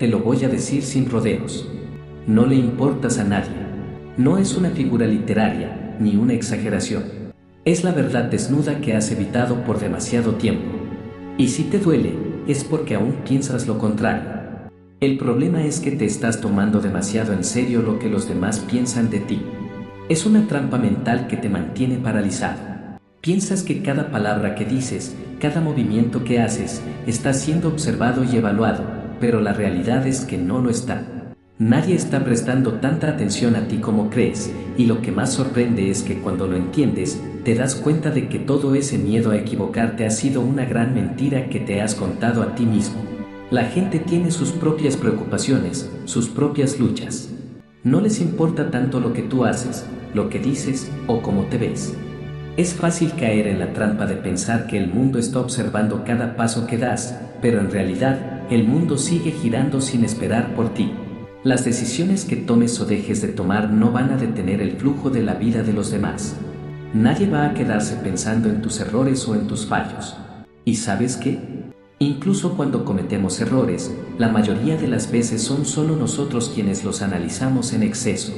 Te lo voy a decir sin rodeos. No le importas a nadie. No es una figura literaria, ni una exageración. Es la verdad desnuda que has evitado por demasiado tiempo. Y si te duele, es porque aún piensas lo contrario. El problema es que te estás tomando demasiado en serio lo que los demás piensan de ti. Es una trampa mental que te mantiene paralizado. Piensas que cada palabra que dices, cada movimiento que haces, está siendo observado y evaluado, pero la realidad es que no lo está. Nadie está prestando tanta atención a ti como crees, y lo que más sorprende es que cuando lo entiendes, te das cuenta de que todo ese miedo a equivocarte ha sido una gran mentira que te has contado a ti mismo. La gente tiene sus propias preocupaciones, sus propias luchas. No les importa tanto lo que tú haces, lo que dices o cómo te ves. Es fácil caer en la trampa de pensar que el mundo está observando cada paso que das, pero en realidad, el mundo sigue girando sin esperar por ti. Las decisiones que tomes o dejes de tomar no van a detener el flujo de la vida de los demás. Nadie va a quedarse pensando en tus errores o en tus fallos. ¿Y sabes qué? Incluso cuando cometemos errores, la mayoría de las veces son solo nosotros quienes los analizamos en exceso.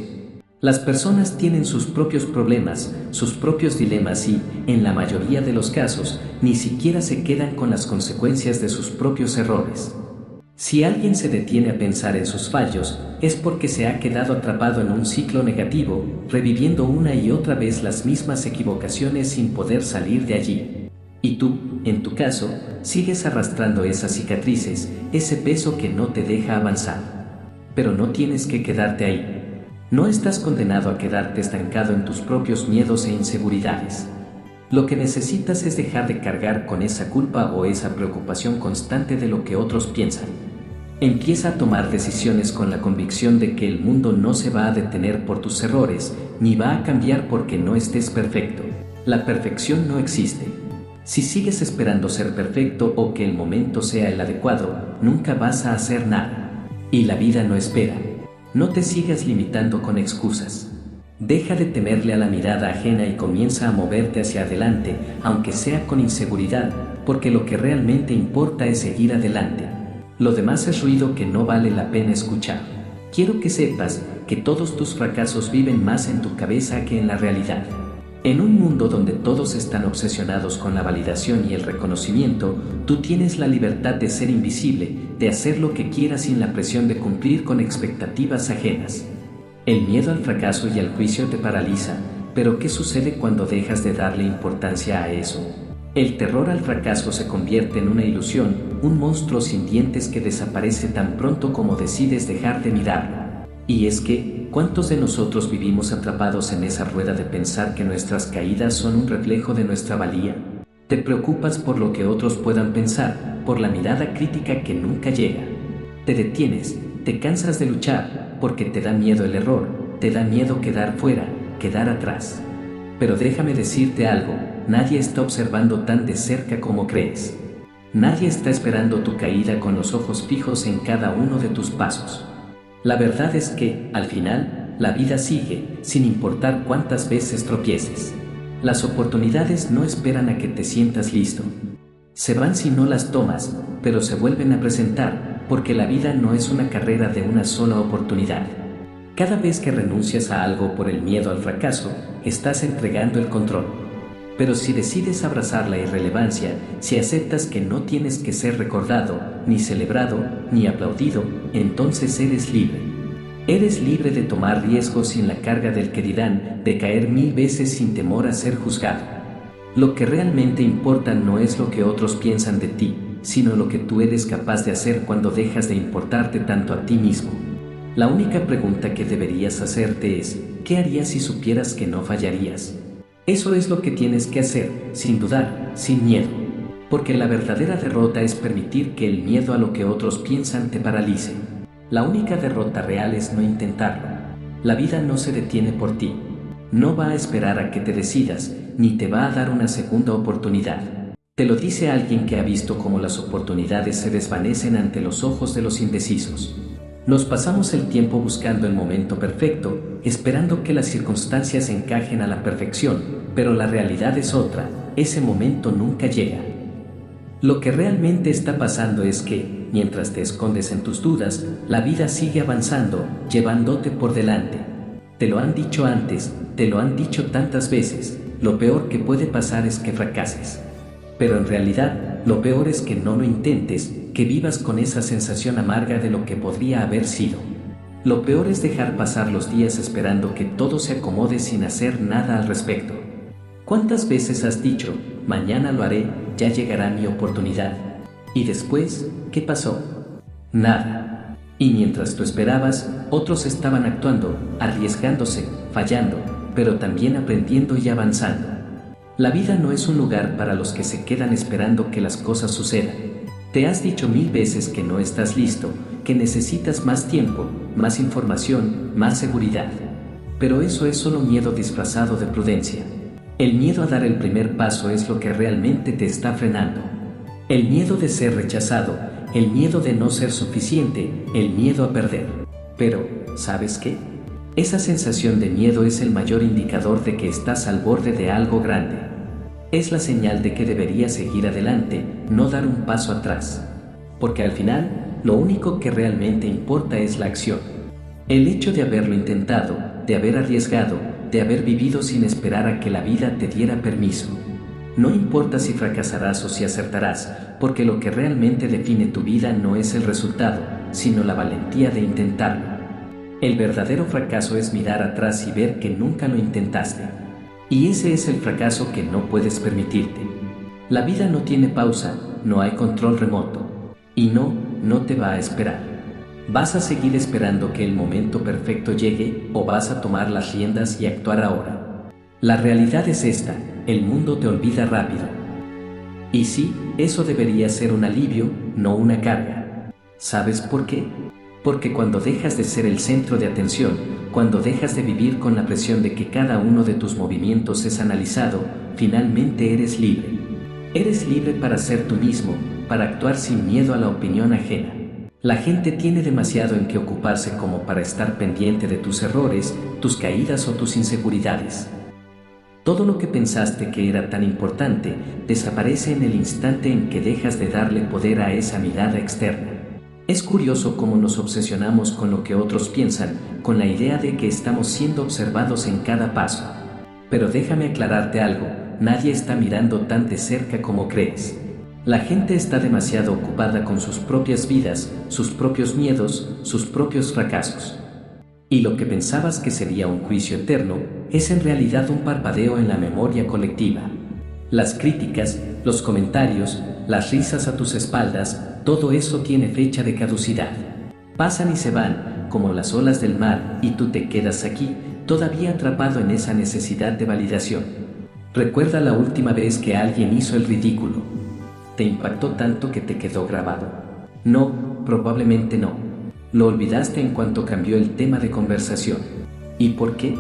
Las personas tienen sus propios problemas, sus propios dilemas y, en la mayoría de los casos, ni siquiera se quedan con las consecuencias de sus propios errores. Si alguien se detiene a pensar en sus fallos, es porque se ha quedado atrapado en un ciclo negativo, reviviendo una y otra vez las mismas equivocaciones sin poder salir de allí. Y tú, en tu caso, sigues arrastrando esas cicatrices, ese peso que no te deja avanzar. Pero no tienes que quedarte ahí. No estás condenado a quedarte estancado en tus propios miedos e inseguridades. Lo que necesitas es dejar de cargar con esa culpa o esa preocupación constante de lo que otros piensan. Empieza a tomar decisiones con la convicción de que el mundo no se va a detener por tus errores, ni va a cambiar porque no estés perfecto. La perfección no existe. Si sigues esperando ser perfecto o que el momento sea el adecuado, nunca vas a hacer nada. Y la vida no espera. No te sigas limitando con excusas. Deja de temerle a la mirada ajena y comienza a moverte hacia adelante, aunque sea con inseguridad, porque lo que realmente importa es seguir adelante. Lo demás es ruido que no vale la pena escuchar. Quiero que sepas que todos tus fracasos viven más en tu cabeza que en la realidad. En un mundo donde todos están obsesionados con la validación y el reconocimiento, tú tienes la libertad de ser invisible, de hacer lo que quieras sin la presión de cumplir con expectativas ajenas. El miedo al fracaso y al juicio te paraliza, pero ¿qué sucede cuando dejas de darle importancia a eso? El terror al fracaso se convierte en una ilusión, un monstruo sin dientes que desaparece tan pronto como decides dejar de mirarlo. Y es que, ¿cuántos de nosotros vivimos atrapados en esa rueda de pensar que nuestras caídas son un reflejo de nuestra valía? Te preocupas por lo que otros puedan pensar, por la mirada crítica que nunca llega. Te detienes, te cansas de luchar, porque te da miedo el error, te da miedo quedar fuera, quedar atrás. Pero déjame decirte algo, nadie está observando tan de cerca como crees. Nadie está esperando tu caída con los ojos fijos en cada uno de tus pasos. La verdad es que, al final, la vida sigue, sin importar cuántas veces tropieces. Las oportunidades no esperan a que te sientas listo. Se van si no las tomas, pero se vuelven a presentar, porque la vida no es una carrera de una sola oportunidad. Cada vez que renuncias a algo por el miedo al fracaso, estás entregando el control. Pero si decides abrazar la irrelevancia, si aceptas que no tienes que ser recordado, ni celebrado, ni aplaudido, entonces eres libre. Eres libre de tomar riesgos sin la carga del que dirán, de caer 1000 veces sin temor a ser juzgado. Lo que realmente importa no es lo que otros piensan de ti, sino lo que tú eres capaz de hacer cuando dejas de importarte tanto a ti mismo. La única pregunta que deberías hacerte es, ¿qué harías si supieras que no fallarías? Eso es lo que tienes que hacer, sin dudar, sin miedo. Porque la verdadera derrota es permitir que el miedo a lo que otros piensan te paralice. La única derrota real es no intentarlo. La vida no se detiene por ti. No va a esperar a que te decidas, ni te va a dar una segunda oportunidad. Te lo dice alguien que ha visto cómo las oportunidades se desvanecen ante los ojos de los indecisos. Nos pasamos el tiempo buscando el momento perfecto, esperando que las circunstancias encajen a la perfección, pero la realidad es otra, ese momento nunca llega. Lo que realmente está pasando es que, mientras te escondes en tus dudas, la vida sigue avanzando, llevándote por delante. Te lo han dicho antes, te lo han dicho tantas veces, lo peor que puede pasar es que fracases. Pero en realidad, lo peor es que no lo intentes, que vivas con esa sensación amarga de lo que podría haber sido. Lo peor es dejar pasar los días esperando que todo se acomode sin hacer nada al respecto. ¿Cuántas veces has dicho, mañana lo haré, ya llegará mi oportunidad? Y después, ¿qué pasó? Nada. Y mientras tú esperabas, otros estaban actuando, arriesgándose, fallando, pero también aprendiendo y avanzando. La vida no es un lugar para los que se quedan esperando que las cosas sucedan. Te has dicho 1000 veces que no estás listo, que necesitas más tiempo, más información, más seguridad. Pero eso es solo miedo disfrazado de prudencia. El miedo a dar el primer paso es lo que realmente te está frenando. El miedo de ser rechazado, el miedo de no ser suficiente, el miedo a perder. Pero, ¿sabes qué? Esa sensación de miedo es el mayor indicador de que estás al borde de algo grande. Es la señal de que deberías seguir adelante, no dar un paso atrás. Porque al final, lo único que realmente importa es la acción. El hecho de haberlo intentado, de haber arriesgado, de haber vivido sin esperar a que la vida te diera permiso. No importa si fracasarás o si acertarás, porque lo que realmente define tu vida no es el resultado, sino la valentía de intentarlo. El verdadero fracaso es mirar atrás y ver que nunca lo intentaste. Y ese es el fracaso que no puedes permitirte. La vida no tiene pausa, no hay control remoto. Y no te va a esperar. ¿Vas a seguir esperando que el momento perfecto llegue o vas a tomar las riendas y actuar ahora? La realidad es esta, el mundo te olvida rápido. Y sí, eso debería ser un alivio, no una carga. ¿Sabes por qué? Porque cuando dejas de ser el centro de atención, cuando dejas de vivir con la presión de que cada uno de tus movimientos es analizado, finalmente eres libre. Eres libre para ser tú mismo, para actuar sin miedo a la opinión ajena. La gente tiene demasiado en qué ocuparse como para estar pendiente de tus errores, tus caídas o tus inseguridades. Todo lo que pensaste que era tan importante desaparece en el instante en que dejas de darle poder a esa mirada externa. Es curioso cómo nos obsesionamos con lo que otros piensan, con la idea de que estamos siendo observados en cada paso. Pero déjame aclararte algo, nadie está mirando tan de cerca como crees. La gente está demasiado ocupada con sus propias vidas, sus propios miedos, sus propios fracasos. Y lo que pensabas que sería un juicio eterno, es en realidad un parpadeo en la memoria colectiva. Las críticas, los comentarios, las risas a tus espaldas, todo eso tiene fecha de caducidad. Pasan y se van, como las olas del mar, y tú te quedas aquí, todavía atrapado en esa necesidad de validación. Recuerda la última vez que alguien hizo el ridículo. ¿Te impactó tanto que te quedó grabado? No, probablemente no. Lo olvidaste en cuanto cambió el tema de conversación. ¿Y por qué?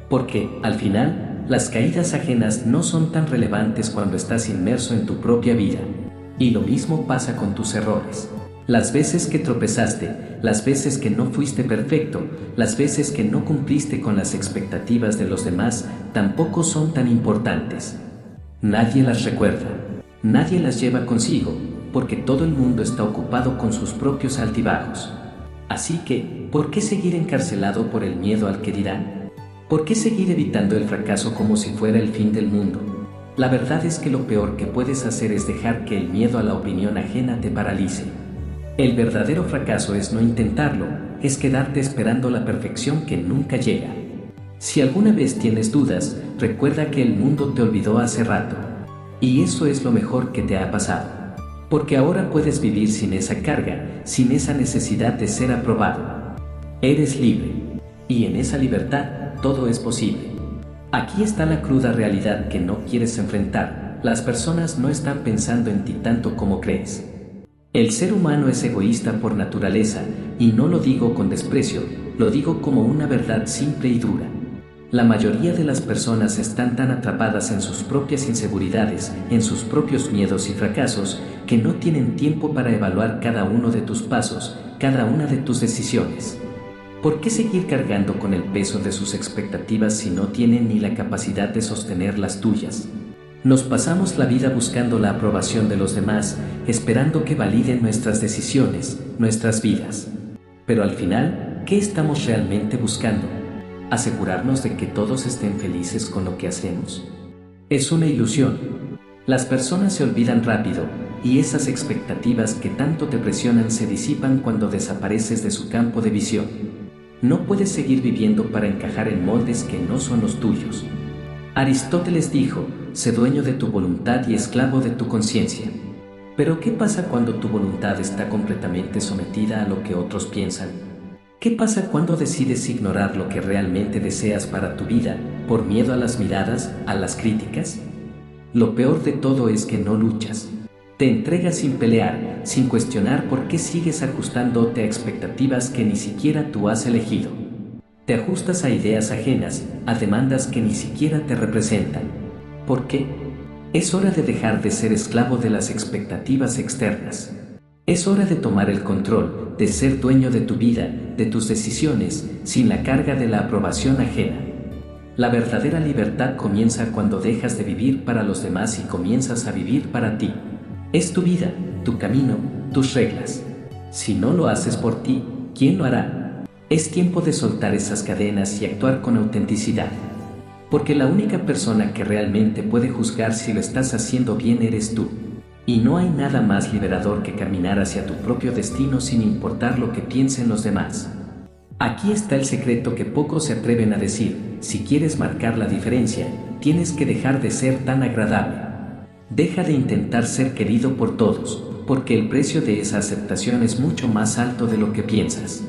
Porque, al final, las caídas ajenas no son tan relevantes cuando estás inmerso en tu propia vida. Y lo mismo pasa con tus errores. Las veces que tropezaste, las veces que no fuiste perfecto, las veces que no cumpliste con las expectativas de los demás, tampoco son tan importantes. Nadie las recuerda. Nadie las lleva consigo, porque todo el mundo está ocupado con sus propios altibajos. Así que, ¿por qué seguir encarcelado por el miedo al que dirán? ¿Por qué seguir evitando el fracaso como si fuera el fin del mundo? La verdad es que lo peor que puedes hacer es dejar que el miedo a la opinión ajena te paralice. El verdadero fracaso es no intentarlo, es quedarte esperando la perfección que nunca llega. Si alguna vez tienes dudas, recuerda que el mundo te olvidó hace rato. Y eso es lo mejor que te ha pasado. Porque ahora puedes vivir sin esa carga, sin esa necesidad de ser aprobado. Eres libre. Y en esa libertad, todo es posible. Aquí está la cruda realidad que no quieres enfrentar. Las personas no están pensando en ti tanto como crees. El ser humano es egoísta por naturaleza, y no lo digo con desprecio, lo digo como una verdad simple y dura. La mayoría de las personas están tan atrapadas en sus propias inseguridades, en sus propios miedos y fracasos, que no tienen tiempo para evaluar cada uno de tus pasos, cada una de tus decisiones. ¿Por qué seguir cargando con el peso de sus expectativas si no tienen ni la capacidad de sostener las tuyas? Nos pasamos la vida buscando la aprobación de los demás, esperando que validen nuestras decisiones, nuestras vidas. Pero al final, ¿qué estamos realmente buscando? ¿Asegurarnos de que todos estén felices con lo que hacemos? Es una ilusión. Las personas se olvidan rápido, y esas expectativas que tanto te presionan se disipan cuando desapareces de su campo de visión. No puedes seguir viviendo para encajar en moldes que no son los tuyos. Aristóteles dijo: sé dueño de tu voluntad y esclavo de tu conciencia. Pero ¿qué pasa cuando tu voluntad está completamente sometida a lo que otros piensan? ¿Qué pasa cuando decides ignorar lo que realmente deseas para tu vida, por miedo a las miradas, a las críticas? Lo peor de todo es que no luchas. Te entregas sin pelear, sin cuestionar por qué sigues ajustándote a expectativas que ni siquiera tú has elegido. Te ajustas a ideas ajenas, a demandas que ni siquiera te representan. ¿Por qué? Es hora de dejar de ser esclavo de las expectativas externas. Es hora de tomar el control, de ser dueño de tu vida, de tus decisiones, sin la carga de la aprobación ajena. La verdadera libertad comienza cuando dejas de vivir para los demás y comienzas a vivir para ti. Es tu vida, tu camino, tus reglas. Si no lo haces por ti, ¿quién lo hará? Es tiempo de soltar esas cadenas y actuar con autenticidad. Porque la única persona que realmente puede juzgar si lo estás haciendo bien eres tú. Y no hay nada más liberador que caminar hacia tu propio destino sin importar lo que piensen los demás. Aquí está el secreto que pocos se atreven a decir: si quieres marcar la diferencia, tienes que dejar de ser tan agradable. Deja de intentar ser querido por todos, porque el precio de esa aceptación es mucho más alto de lo que piensas.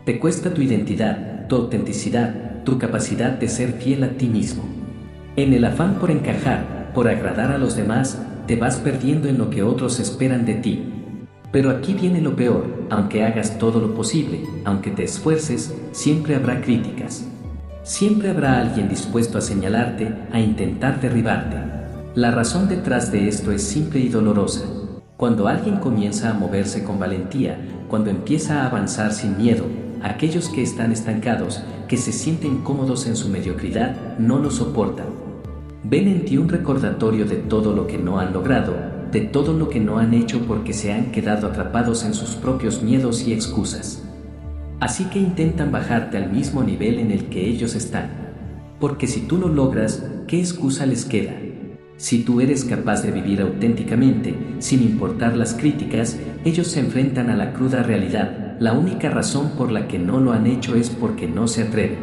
Te cuesta tu identidad, tu autenticidad, tu capacidad de ser fiel a ti mismo. En el afán por encajar, por agradar a los demás, te vas perdiendo en lo que otros esperan de ti. Pero aquí viene lo peor: aunque hagas todo lo posible, aunque te esfuerces, siempre habrá críticas. Siempre habrá alguien dispuesto a señalarte, a intentar derribarte. La razón detrás de esto es simple y dolorosa. Cuando alguien comienza a moverse con valentía, cuando empieza a avanzar sin miedo, aquellos que están estancados, que se sienten cómodos en su mediocridad, no lo soportan. Ven en ti un recordatorio de todo lo que no han logrado, de todo lo que no han hecho porque se han quedado atrapados en sus propios miedos y excusas. Así que intentan bajarte al mismo nivel en el que ellos están. Porque si tú lo logras, ¿qué excusa les queda? Si tú eres capaz de vivir auténticamente, sin importar las críticas, ellos se enfrentan a la cruda realidad. La única razón por la que no lo han hecho es porque no se atreven.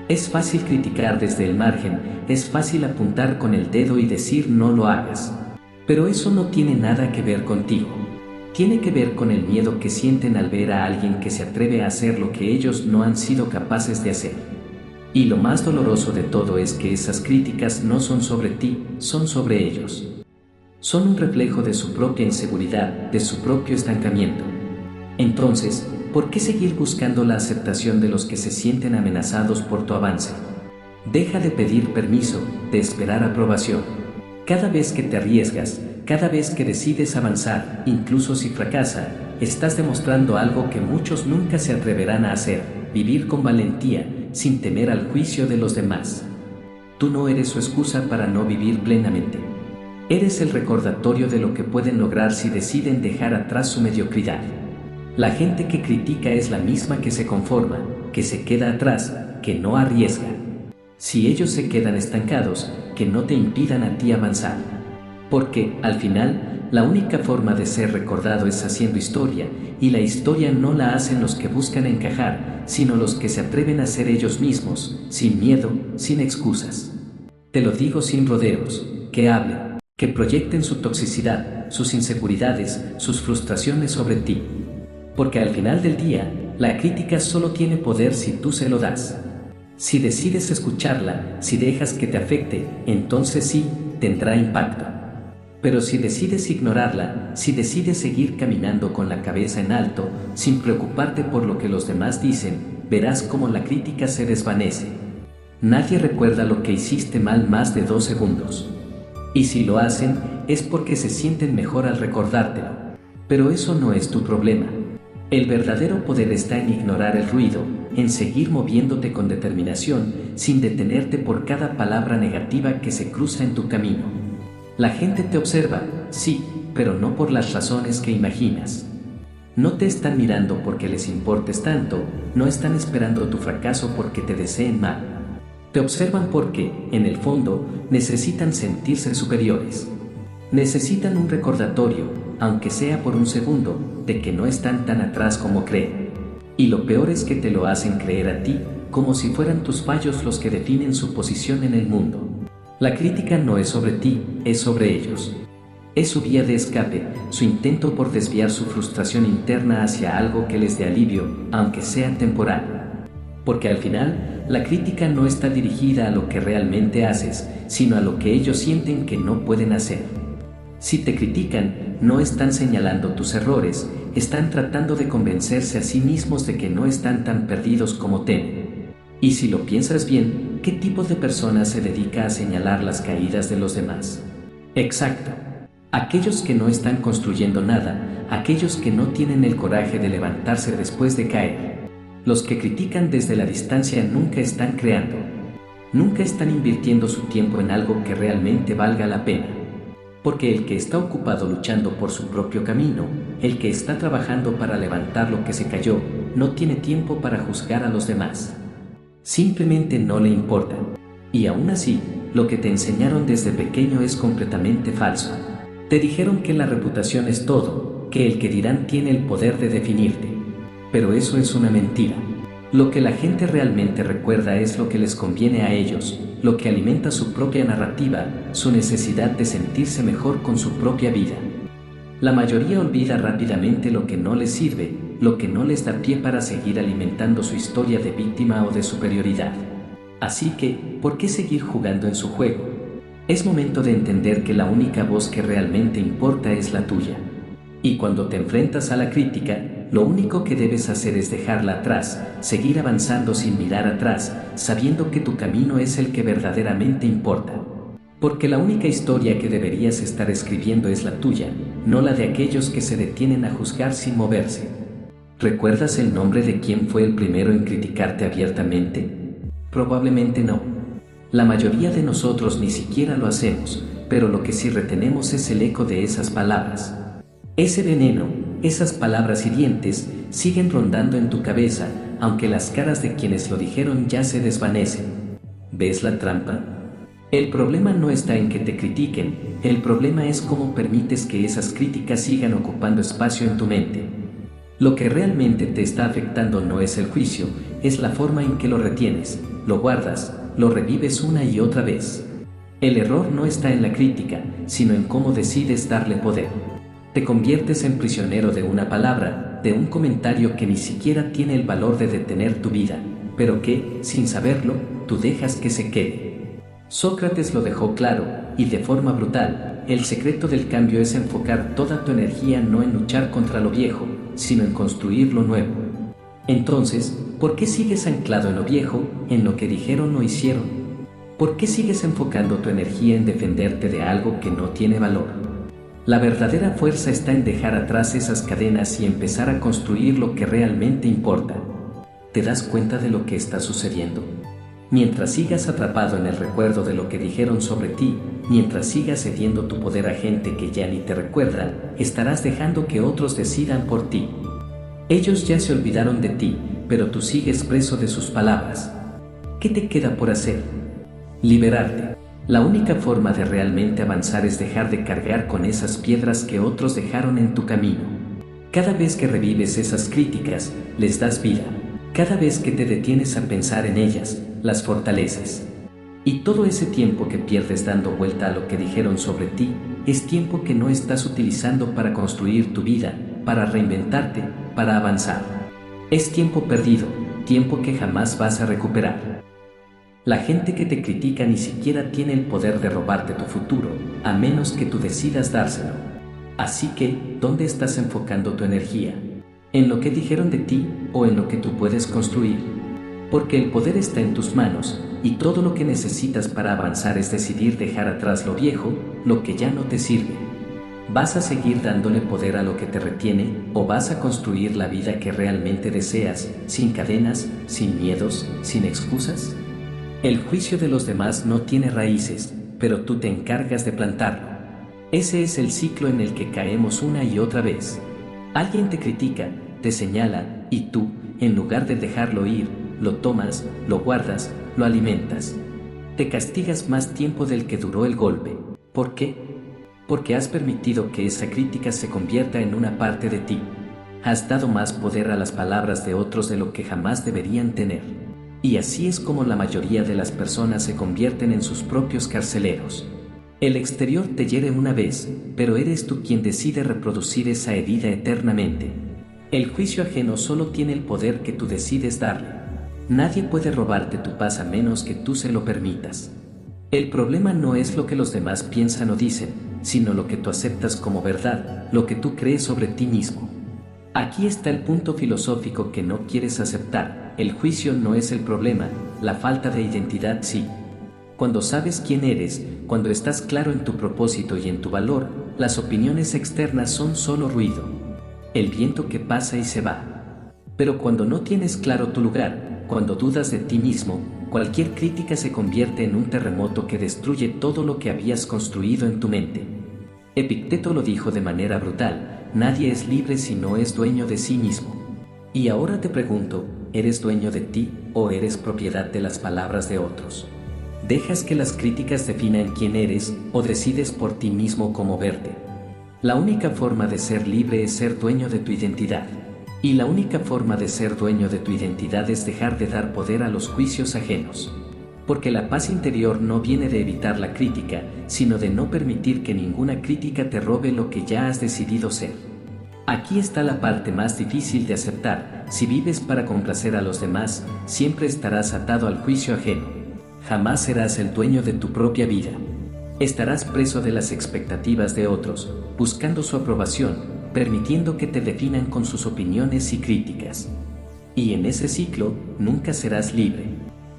Es fácil criticar desde el margen, es fácil apuntar con el dedo y decir no lo hagas. Pero eso no tiene nada que ver contigo. Tiene que ver con el miedo que sienten al ver a alguien que se atreve a hacer lo que ellos no han sido capaces de hacer. Y lo más doloroso de todo es que esas críticas no son sobre ti, son sobre ellos. Son un reflejo de su propia inseguridad, de su propio estancamiento. Entonces, ¿por qué seguir buscando la aceptación de los que se sienten amenazados por tu avance? Deja de pedir permiso, de esperar aprobación. Cada vez que te arriesgas, cada vez que decides avanzar, incluso si fracasa, estás demostrando algo que muchos nunca se atreverán a hacer: vivir con valentía, sin temer al juicio de los demás. Tú no eres su excusa para no vivir plenamente. Eres el recordatorio de lo que pueden lograr si deciden dejar atrás su mediocridad. La gente que critica es la misma que se conforma, que se queda atrás, que no arriesga. Si ellos se quedan estancados, que no te impidan a ti avanzar. Porque, al final, la única forma de ser recordado es haciendo historia, y la historia no la hacen los que buscan encajar, sino los que se atreven a ser ellos mismos, sin miedo, sin excusas. Te lo digo sin rodeos: que hablen, que proyecten su toxicidad, sus inseguridades, sus frustraciones sobre ti. Porque al final del día, la crítica solo tiene poder si tú se lo das. Si decides escucharla, si dejas que te afecte, entonces sí, tendrá impacto. Pero si decides ignorarla, si decides seguir caminando con la cabeza en alto, sin preocuparte por lo que los demás dicen, verás cómo la crítica se desvanece. Nadie recuerda lo que hiciste mal más de 2 segundos. Y si lo hacen, es porque se sienten mejor al recordártelo. Pero eso no es tu problema. El verdadero poder está en ignorar el ruido, en seguir moviéndote con determinación, sin detenerte por cada palabra negativa que se cruza en tu camino. La gente te observa, sí, pero no por las razones que imaginas. No te están mirando porque les importes tanto, no están esperando tu fracaso porque te deseen mal. Te observan porque, en el fondo, necesitan sentirse superiores. Necesitan un recordatorio, aunque sea por un segundo, de que no están tan atrás como creen. Y lo peor es que te lo hacen creer a ti, como si fueran tus fallos los que definen su posición en el mundo. La crítica no es sobre ti, es sobre ellos. Es su vía de escape, su intento por desviar su frustración interna hacia algo que les dé alivio, aunque sea temporal. Porque al final, la crítica no está dirigida a lo que realmente haces, sino a lo que ellos sienten que no pueden hacer. Si te critican, no están señalando tus errores, están tratando de convencerse a sí mismos de que no están tan perdidos como temen. Y si lo piensas bien, ¿qué tipo de persona se dedica a señalar las caídas de los demás? Exacto. Aquellos que no están construyendo nada, aquellos que no tienen el coraje de levantarse después de caer. Los que critican desde la distancia nunca están creando. Nunca están invirtiendo su tiempo en algo que realmente valga la pena. Porque el que está ocupado luchando por su propio camino, el que está trabajando para levantar lo que se cayó, no tiene tiempo para juzgar a los demás. Simplemente no le importa. Y aún así, lo que te enseñaron desde pequeño es completamente falso. Te dijeron que la reputación es todo, que el que dirán tiene el poder de definirte. Pero eso es una mentira. Lo que la gente realmente recuerda es lo que les conviene a ellos, lo que alimenta su propia narrativa, su necesidad de sentirse mejor con su propia vida. La mayoría olvida rápidamente lo que no les sirve, lo que no les da pie para seguir alimentando su historia de víctima o de superioridad. Así que, ¿por qué seguir jugando en su juego? Es momento de entender que la única voz que realmente importa es la tuya. Y cuando te enfrentas a la crítica, lo único que debes hacer es dejarla atrás, seguir avanzando sin mirar atrás, sabiendo que tu camino es el que verdaderamente importa. Porque la única historia que deberías estar escribiendo es la tuya, no la de aquellos que se detienen a juzgar sin moverse. ¿Recuerdas el nombre de quién fue el primero en criticarte abiertamente? Probablemente no. La mayoría de nosotros ni siquiera lo hacemos, pero lo que sí retenemos es el eco de esas palabras. Ese veneno, esas palabras hirientes, siguen rondando en tu cabeza, aunque las caras de quienes lo dijeron ya se desvanecen. ¿Ves la trampa? El problema no está en que te critiquen, el problema es cómo permites que esas críticas sigan ocupando espacio en tu mente. Lo que realmente te está afectando no es el juicio, es la forma en que lo retienes, lo guardas, lo revives una y otra vez. El error no está en la crítica, sino en cómo decides darle poder. Te conviertes en prisionero de una palabra, de un comentario que ni siquiera tiene el valor de detener tu vida, pero que, sin saberlo, tú dejas que se quede. Sócrates lo dejó claro, y de forma brutal, el secreto del cambio es enfocar toda tu energía no en luchar contra lo viejo, sino en construir lo nuevo. Entonces, ¿por qué sigues anclado en lo viejo, en lo que dijeron o hicieron? ¿Por qué sigues enfocando tu energía en defenderte de algo que no tiene valor? La verdadera fuerza está en dejar atrás esas cadenas y empezar a construir lo que realmente importa. ¿Te das cuenta de lo que está sucediendo? Mientras sigas atrapado en el recuerdo de lo que dijeron sobre ti, mientras sigas cediendo tu poder a gente que ya ni te recuerda, estarás dejando que otros decidan por ti. Ellos ya se olvidaron de ti, pero tú sigues preso de sus palabras. ¿Qué te queda por hacer? Liberarte. La única forma de realmente avanzar es dejar de cargar con esas piedras que otros dejaron en tu camino. Cada vez que revives esas críticas, les das vida. Cada vez que te detienes a pensar en ellas, las fortaleces. Y todo ese tiempo que pierdes dando vuelta a lo que dijeron sobre ti, es tiempo que no estás utilizando para construir tu vida, para reinventarte, para avanzar. Es tiempo perdido, tiempo que jamás vas a recuperar. La gente que te critica ni siquiera tiene el poder de robarte tu futuro, a menos que tú decidas dárselo. Así que, ¿dónde estás enfocando tu energía? ¿En lo que dijeron de ti o en lo que tú puedes construir? Porque el poder está en tus manos, y todo lo que necesitas para avanzar es decidir dejar atrás lo viejo, lo que ya no te sirve. ¿Vas a seguir dándole poder a lo que te retiene, o vas a construir la vida que realmente deseas, sin cadenas, sin miedos, sin excusas? El juicio de los demás no tiene raíces, pero tú te encargas de plantarlo. Ese es el ciclo en el que caemos una y otra vez. Alguien te critica, te señala, y tú, en lugar de dejarlo ir, lo tomas, lo guardas, lo alimentas. Te castigas más tiempo del que duró el golpe. ¿Por qué? Porque has permitido que esa crítica se convierta en una parte de ti. Has dado más poder a las palabras de otros de lo que jamás deberían tener. Y así es como la mayoría de las personas se convierten en sus propios carceleros. El exterior te hiere una vez, pero eres tú quien decide reproducir esa herida eternamente. El juicio ajeno solo tiene el poder que tú decides darle. Nadie puede robarte tu paz a menos que tú se lo permitas. El problema no es lo que los demás piensan o dicen, sino lo que tú aceptas como verdad, lo que tú crees sobre ti mismo. Aquí está el punto filosófico que no quieres aceptar. El juicio no es el problema, la falta de identidad sí. Cuando sabes quién eres, cuando estás claro en tu propósito y en tu valor, las opiniones externas son solo ruido. El viento que pasa y se va. Pero cuando no tienes claro tu lugar, cuando dudas de ti mismo, cualquier crítica se convierte en un terremoto que destruye todo lo que habías construido en tu mente. Epicteto lo dijo de manera brutal: nadie es libre si no es dueño de sí mismo. Y ahora te pregunto, ¿eres dueño de ti o eres propiedad de las palabras de otros? ¿Dejas que las críticas definan quién eres o decides por ti mismo cómo verte? La única forma de ser libre es ser dueño de tu identidad. Y la única forma de ser dueño de tu identidad es dejar de dar poder a los juicios ajenos. Porque la paz interior no viene de evitar la crítica, sino de no permitir que ninguna crítica te robe lo que ya has decidido ser. Aquí está la parte más difícil de aceptar: si vives para complacer a los demás, siempre estarás atado al juicio ajeno. Jamás serás el dueño de tu propia vida. Estarás preso de las expectativas de otros, buscando su aprobación, permitiendo que te definan con sus opiniones y críticas. Y en ese ciclo, nunca serás libre.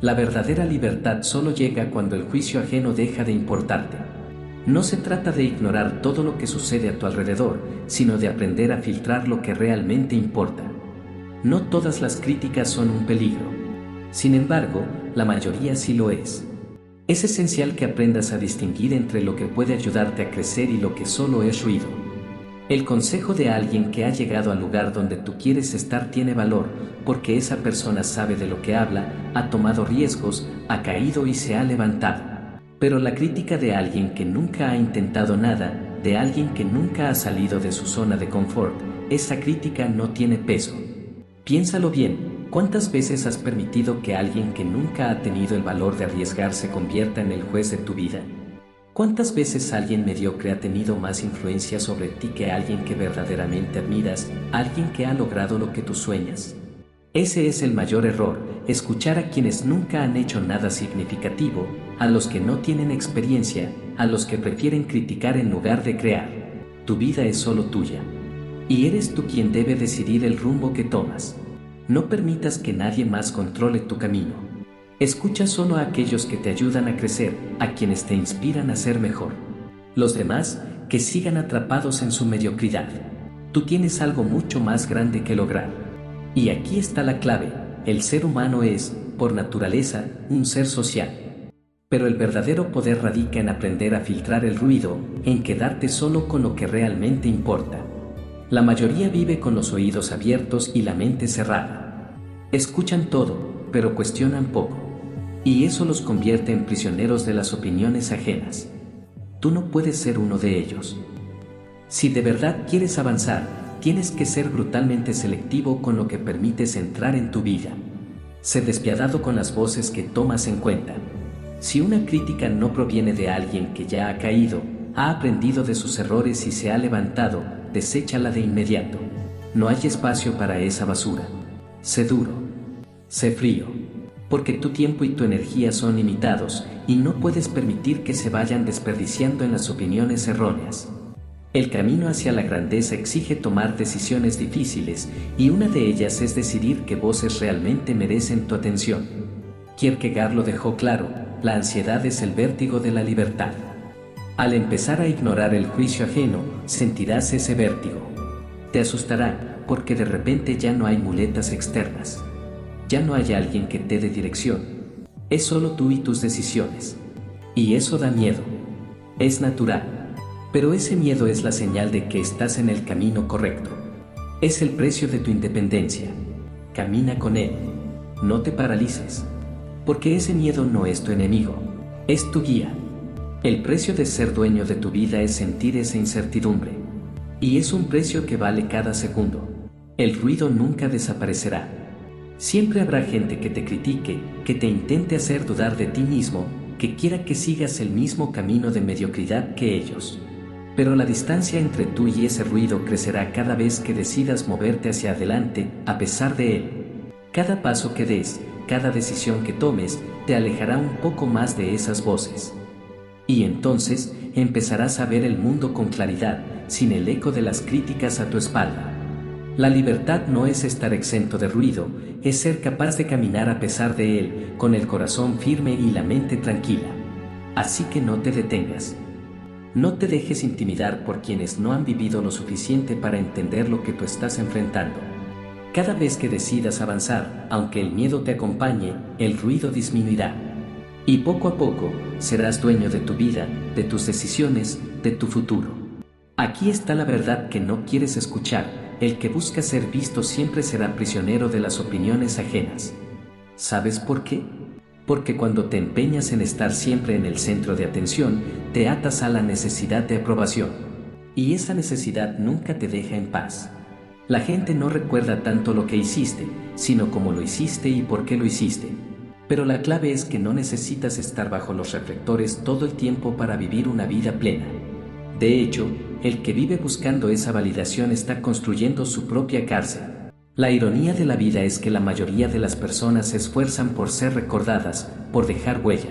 La verdadera libertad solo llega cuando el juicio ajeno deja de importarte. No se trata de ignorar todo lo que sucede a tu alrededor, sino de aprender a filtrar lo que realmente importa. No todas las críticas son un peligro. Sin embargo, la mayoría sí lo es. Es esencial que aprendas a distinguir entre lo que puede ayudarte a crecer y lo que solo es ruido. El consejo de alguien que ha llegado al lugar donde tú quieres estar tiene valor, porque esa persona sabe de lo que habla, ha tomado riesgos, ha caído y se ha levantado. Pero la crítica de alguien que nunca ha intentado nada, de alguien que nunca ha salido de su zona de confort, esa crítica no tiene peso. Piénsalo bien. ¿Cuántas veces has permitido que alguien que nunca ha tenido el valor de arriesgar se convierta en el juez de tu vida? ¿Cuántas veces alguien mediocre ha tenido más influencia sobre ti que alguien que verdaderamente admiras, alguien que ha logrado lo que tú sueñas? Ese es el mayor error: escuchar a quienes nunca han hecho nada significativo, a los que no tienen experiencia, a los que prefieren criticar en lugar de crear. Tu vida es solo tuya. Y eres tú quien debe decidir el rumbo que tomas. No permitas que nadie más controle tu camino. Escucha solo a aquellos que te ayudan a crecer, a quienes te inspiran a ser mejor. Los demás, que sigan atrapados en su mediocridad. Tú tienes algo mucho más grande que lograr. Y aquí está la clave: el ser humano es, por naturaleza, un ser social. Pero el verdadero poder radica en aprender a filtrar el ruido, en quedarte solo con lo que realmente importa. La mayoría vive con los oídos abiertos y la mente cerrada. Escuchan todo, pero cuestionan poco. Y eso los convierte en prisioneros de las opiniones ajenas. Tú no puedes ser uno de ellos. Si de verdad quieres avanzar, tienes que ser brutalmente selectivo con lo que permites entrar en tu vida. Sé despiadado con las voces que tomas en cuenta. Si una crítica no proviene de alguien que ya ha caído, ha aprendido de sus errores y se ha levantado, deséchala de inmediato. No hay espacio para esa basura. Sé duro. Sé frío. Porque tu tiempo y tu energía son limitados, y no puedes permitir que se vayan desperdiciando en las opiniones erróneas. El camino hacia la grandeza exige tomar decisiones difíciles, y una de ellas es decidir qué voces realmente merecen tu atención. Kierkegaard lo dejó claro: la ansiedad es el vértigo de la libertad. Al empezar a ignorar el juicio ajeno, sentirás ese vértigo. Te asustará, porque de repente ya no hay muletas externas. Ya no hay alguien que te dé dirección. Es solo tú y tus decisiones. Y eso da miedo. Es natural. Pero ese miedo es la señal de que estás en el camino correcto. Es el precio de tu independencia. Camina con él. No te paralices. Porque ese miedo no es tu enemigo, es tu guía. El precio de ser dueño de tu vida es sentir esa incertidumbre. Y es un precio que vale cada segundo. El ruido nunca desaparecerá. Siempre habrá gente que te critique, que te intente hacer dudar de ti mismo, que quiera que sigas el mismo camino de mediocridad que ellos. Pero la distancia entre tú y ese ruido crecerá cada vez que decidas moverte hacia adelante, a pesar de él. Cada paso que des, cada decisión que tomes, te alejará un poco más de esas voces. Y entonces, empezarás a ver el mundo con claridad, sin el eco de las críticas a tu espalda. La libertad no es estar exento de ruido, es ser capaz de caminar a pesar de él, con el corazón firme y la mente tranquila. Así que no te detengas. No te dejes intimidar por quienes no han vivido lo suficiente para entender lo que tú estás enfrentando. Cada vez que decidas avanzar, aunque el miedo te acompañe, el ruido disminuirá. Y poco a poco, serás dueño de tu vida, de tus decisiones, de tu futuro. Aquí está la verdad que no quieres escuchar. El que busca ser visto siempre será prisionero de las opiniones ajenas. ¿Sabes por qué? Porque cuando te empeñas en estar siempre en el centro de atención, te atas a la necesidad de aprobación. Y esa necesidad nunca te deja en paz. La gente no recuerda tanto lo que hiciste, sino cómo lo hiciste y por qué lo hiciste. Pero la clave es que no necesitas estar bajo los reflectores todo el tiempo para vivir una vida plena. De hecho, el que vive buscando esa validación está construyendo su propia cárcel. La ironía de la vida es que la mayoría de las personas se esfuerzan por ser recordadas, por dejar huella.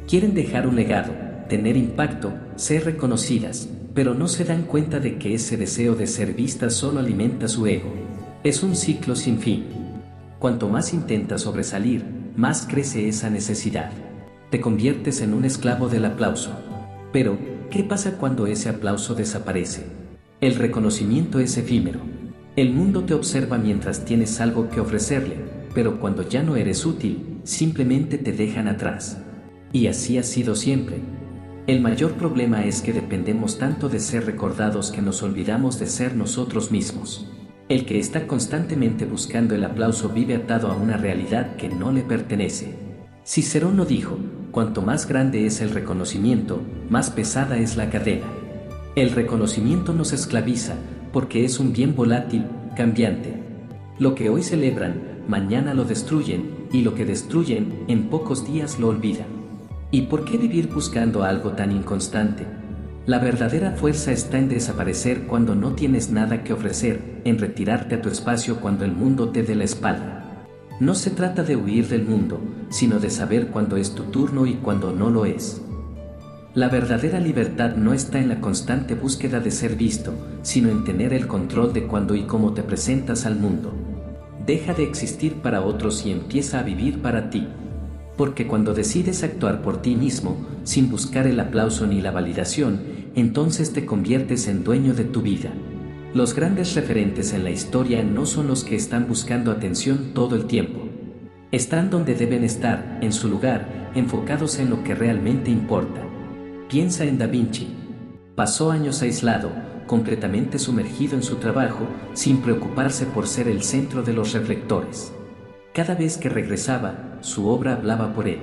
Quieren dejar un legado, tener impacto, ser reconocidas, pero no se dan cuenta de que ese deseo de ser vistas solo alimenta su ego. Es un ciclo sin fin. Cuanto más intentas sobresalir, más crece esa necesidad. Te conviertes en un esclavo del aplauso. Pero, ¿qué pasa cuando ese aplauso desaparece? El reconocimiento es efímero. El mundo te observa mientras tienes algo que ofrecerle, pero cuando ya no eres útil, simplemente te dejan atrás. Y así ha sido siempre. El mayor problema es que dependemos tanto de ser recordados que nos olvidamos de ser nosotros mismos. El que está constantemente buscando el aplauso vive atado a una realidad que no le pertenece. Cicerón dijo, cuanto más grande es el reconocimiento, más pesada es la cadena. El reconocimiento nos esclaviza, porque es un bien volátil, cambiante. Lo que hoy celebran, mañana lo destruyen, y lo que destruyen, en pocos días lo olvidan. ¿Y por qué vivir buscando algo tan inconstante? La verdadera fuerza está en desaparecer cuando no tienes nada que ofrecer, en retirarte a tu espacio cuando el mundo te dé la espalda. No se trata de huir del mundo, sino de saber cuándo es tu turno y cuándo no lo es. La verdadera libertad no está en la constante búsqueda de ser visto, sino en tener el control de cuándo y cómo te presentas al mundo. Deja de existir para otros y empieza a vivir para ti. Porque cuando decides actuar por ti mismo, sin buscar el aplauso ni la validación, entonces te conviertes en dueño de tu vida. Los grandes referentes en la historia no son los que están buscando atención todo el tiempo. Están donde deben estar, en su lugar, enfocados en lo que realmente importa. Piensa en Da Vinci. Pasó años aislado, completamente sumergido en su trabajo, sin preocuparse por ser el centro de los reflectores. Cada vez que regresaba, su obra hablaba por él.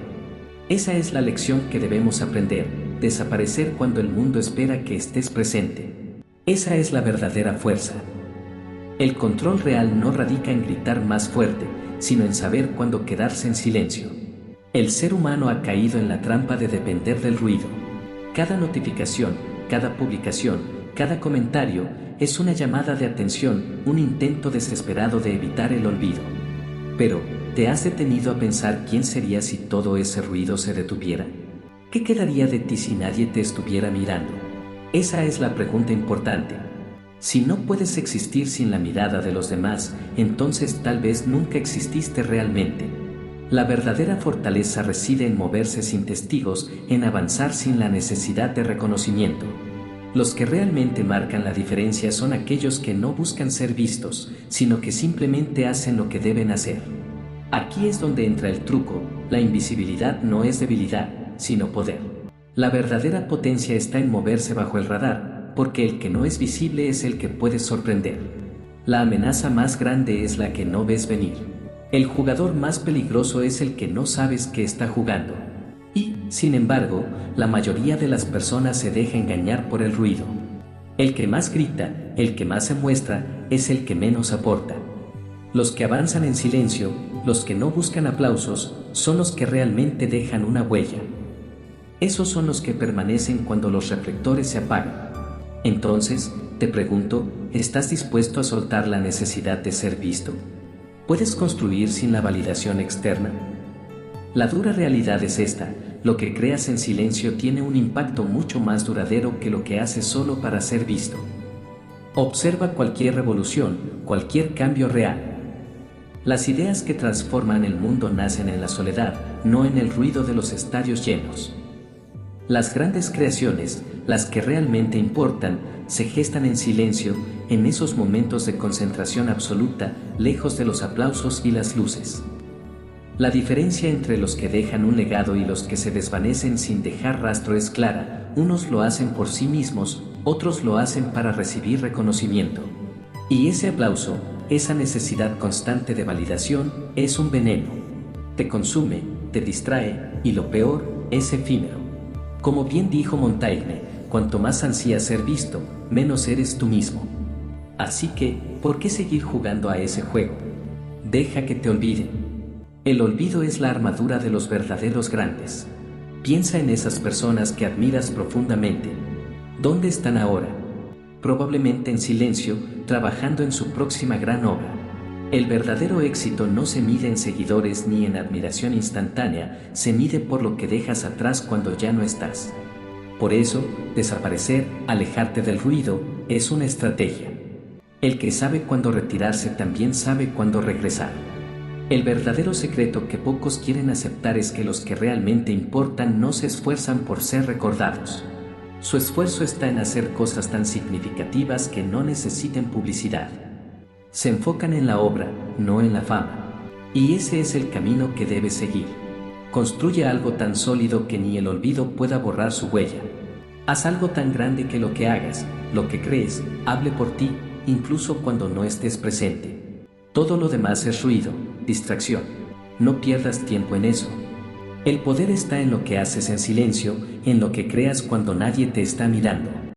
Esa es la lección que debemos aprender, desaparecer cuando el mundo espera que estés presente. Esa es la verdadera fuerza. El control real no radica en gritar más fuerte, sino en saber cuándo quedarse en silencio. El ser humano ha caído en la trampa de depender del ruido. Cada notificación, cada publicación, cada comentario es una llamada de atención, un intento desesperado de evitar el olvido. Pero, ¿te has detenido a pensar quién serías si todo ese ruido se detuviera? ¿Qué quedaría de ti si nadie te estuviera mirando? Esa es la pregunta importante. Si no puedes existir sin la mirada de los demás, entonces tal vez nunca exististe realmente. La verdadera fortaleza reside en moverse sin testigos, en avanzar sin la necesidad de reconocimiento. Los que realmente marcan la diferencia son aquellos que no buscan ser vistos, sino que simplemente hacen lo que deben hacer. Aquí es donde entra el truco, la invisibilidad no es debilidad, sino poder. La verdadera potencia está en moverse bajo el radar, porque el que no es visible es el que puede sorprender. La amenaza más grande es la que no ves venir. El jugador más peligroso es el que no sabes que está jugando. Y, sin embargo, la mayoría de las personas se deja engañar por el ruido. El que más grita, el que más se muestra, es el que menos aporta. Los que avanzan en silencio, los que no buscan aplausos, son los que realmente dejan una huella. Esos son los que permanecen cuando los reflectores se apagan. Entonces, te pregunto, ¿estás dispuesto a soltar la necesidad de ser visto? ¿Puedes construir sin la validación externa? La dura realidad es esta: lo que creas en silencio tiene un impacto mucho más duradero que lo que haces solo para ser visto. Observa cualquier revolución, cualquier cambio real. Las ideas que transforman el mundo nacen en la soledad, no en el ruido de los estadios llenos. Las grandes creaciones, las que realmente importan, se gestan en silencio, en esos momentos de concentración absoluta, lejos de los aplausos y las luces. La diferencia entre los que dejan un legado y los que se desvanecen sin dejar rastro es clara: unos lo hacen por sí mismos, otros lo hacen para recibir reconocimiento. Y ese aplauso, esa necesidad constante de validación, es un veneno. Te consume, te distrae, y lo peor, es efímero. Como bien dijo Montaigne, cuanto más ansías ser visto, menos eres tú mismo. Así que, ¿por qué seguir jugando a ese juego? Deja que te olviden. El olvido es la armadura de los verdaderos grandes. Piensa en esas personas que admiras profundamente. ¿Dónde están ahora? Probablemente en silencio, trabajando en su próxima gran obra. El verdadero éxito no se mide en seguidores ni en admiración instantánea, se mide por lo que dejas atrás cuando ya no estás. Por eso, desaparecer, alejarte del ruido, es una estrategia. El que sabe cuándo retirarse también sabe cuándo regresar. El verdadero secreto que pocos quieren aceptar es que los que realmente importan no se esfuerzan por ser recordados. Su esfuerzo está en hacer cosas tan significativas que no necesiten publicidad. Se enfocan en la obra, no en la fama. Y ese es el camino que debes seguir. Construye algo tan sólido que ni el olvido pueda borrar su huella. Haz algo tan grande que lo que hagas, lo que crees, hable por ti, incluso cuando no estés presente. Todo lo demás es ruido, distracción. No pierdas tiempo en eso. El poder está en lo que haces en silencio, en lo que creas cuando nadie te está mirando.